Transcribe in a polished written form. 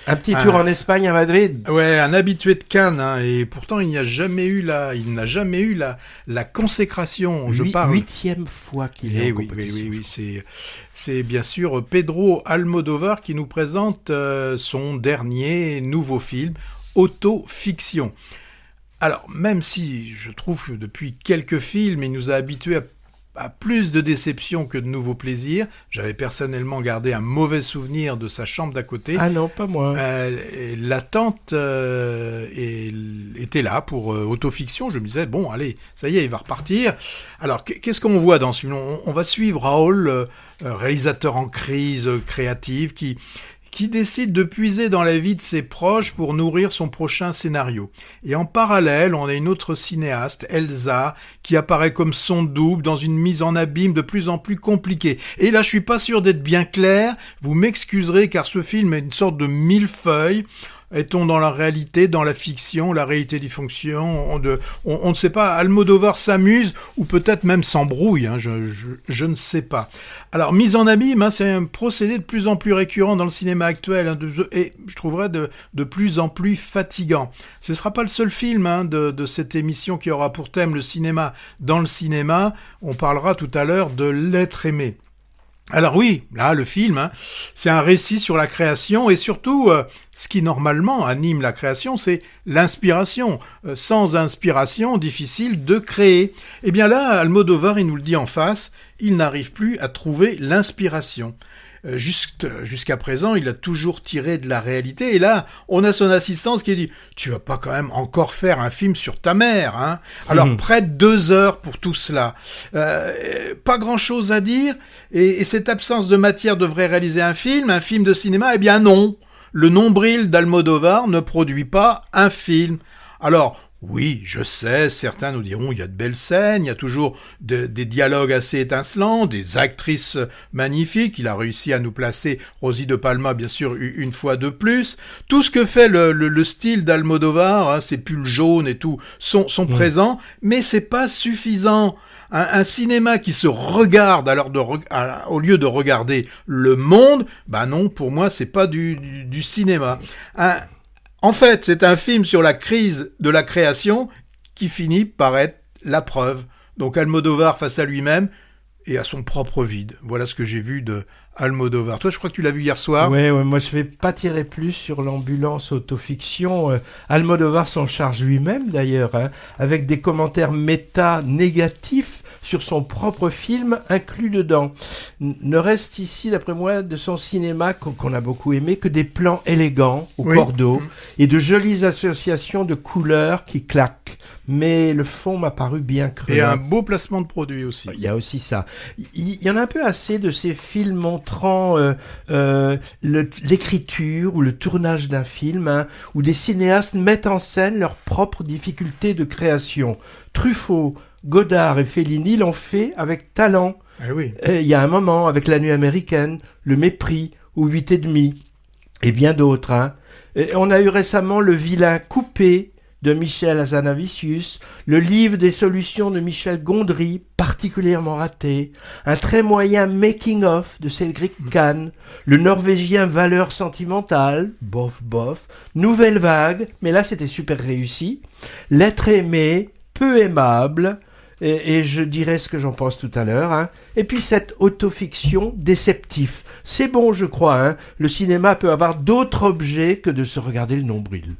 Un petit tour en Espagne, à Madrid. Ouais, un habitué de Cannes, hein, et pourtant il n'a jamais eu la consécration. Je parle. 8e fois qu'il est en compétition. Oui. C'est bien sûr Pedro Almodóvar qui nous présente son dernier nouveau film, Autofiction. Alors, même si je trouve que depuis quelques films, il nous a habitués à plus de déceptions que de nouveaux plaisirs. J'avais personnellement gardé un mauvais souvenir de sa chambre d'à côté. Ah non, pas moi. L'attente était là pour Autofiction. Je me disais, bon, allez, ça y est, il va repartir. Alors, qu'est-ce qu'on voit dans ce film ? On va suivre Raoul, réalisateur en crise créative, qui décide de puiser dans la vie de ses proches pour nourrir son prochain scénario. Et en parallèle, on a une autre cinéaste, Elsa, qui apparaît comme son double dans une mise en abîme de plus en plus compliquée. Et là, je suis pas sûr d'être bien clair, vous m'excuserez car ce film est une sorte de millefeuille. Est-on dans la réalité, dans la fiction, la réalité des fonctions, on ne sait pas, Almodóvar s'amuse ou peut-être même s'embrouille, hein, je ne sais pas. Alors, mise en abîme, hein, c'est un procédé de plus en plus récurrent dans le cinéma actuel, hein, et je trouverais de plus en plus fatigant. Ce ne sera pas le seul film de cette émission qui aura pour thème le cinéma dans le cinéma. On parlera tout à l'heure de L'être aimé. Alors oui, là, le film, hein, c'est un récit sur la création et surtout, ce qui normalement anime la création, c'est l'inspiration. Sans inspiration, difficile de créer. Eh bien là, Almodóvar, il nous le dit en face, il n'arrive plus à trouver l'inspiration. Jusqu'à présent, il a toujours tiré de la réalité. Et là, on a son assistance qui dit « Tu vas pas quand même encore faire un film sur ta mère, hein ?» Alors, près de 2 heures pour tout cela. Pas grand-chose à dire. Et cette absence de matière devrait réaliser un film de cinéma. Eh bien non, le nombril d'Almodóvar ne produit pas un film. Alors, oui, je sais, certains nous diront il y a de belles scènes, il y a toujours des dialogues assez étincelants, des actrices magnifiques, il a réussi à nous placer Rosie de Palma, bien sûr, une fois de plus. Tout ce que fait le style d'Almodóvar, hein, ces pulls jaunes et tout, sont présents, mais c'est pas suffisant. Un cinéma qui se regarde au lieu de regarder le monde, bah non, pour moi, c'est pas du cinéma. En fait, c'est un film sur la crise de la création qui finit par être la preuve. Donc Almodóvar face à lui-même et à son propre vide. Voilà ce que j'ai vu de Almodóvar. Toi, je crois que tu l'as vu hier soir. Ouais, moi je vais pas tirer plus sur l'ambulance autofiction. Almodóvar s'en charge lui-même d'ailleurs, hein, avec des commentaires méta négatifs sur son propre film inclus dedans. Ne reste ici, d'après moi, de son cinéma qu'on a beaucoup aimé que des plans élégants au cordeau et de jolies associations de couleurs qui claquent. Mais le fond m'a paru bien creux. Et un beau placement de produit aussi. Il y a aussi ça. Il y en a un peu assez de ces films montrant l'écriture ou le tournage d'un film, hein, où des cinéastes mettent en scène leurs propres difficultés de création. Truffaut, Godard et Fellini l'ont fait avec talent. Eh oui. Il y a un moment, avec La Nuit américaine, Le Mépris ou 8 et demi, et bien d'autres. Hein. Et on a eu récemment Le Vilain coupé de Michel Hazanavicius, le livre des solutions de Michel Gondry, particulièrement raté, un très moyen making-of de Cédric Kahn, le norvégien Valeurs sentimentales, bof, Nouvelle Vague, mais là c'était super réussi, L'être aimé, peu aimable, et je dirai ce que j'en pense tout à l'heure, hein. Et puis cette autofiction déceptif. C'est bon, je crois, hein. Le cinéma peut avoir d'autres objets que de se regarder le nombril.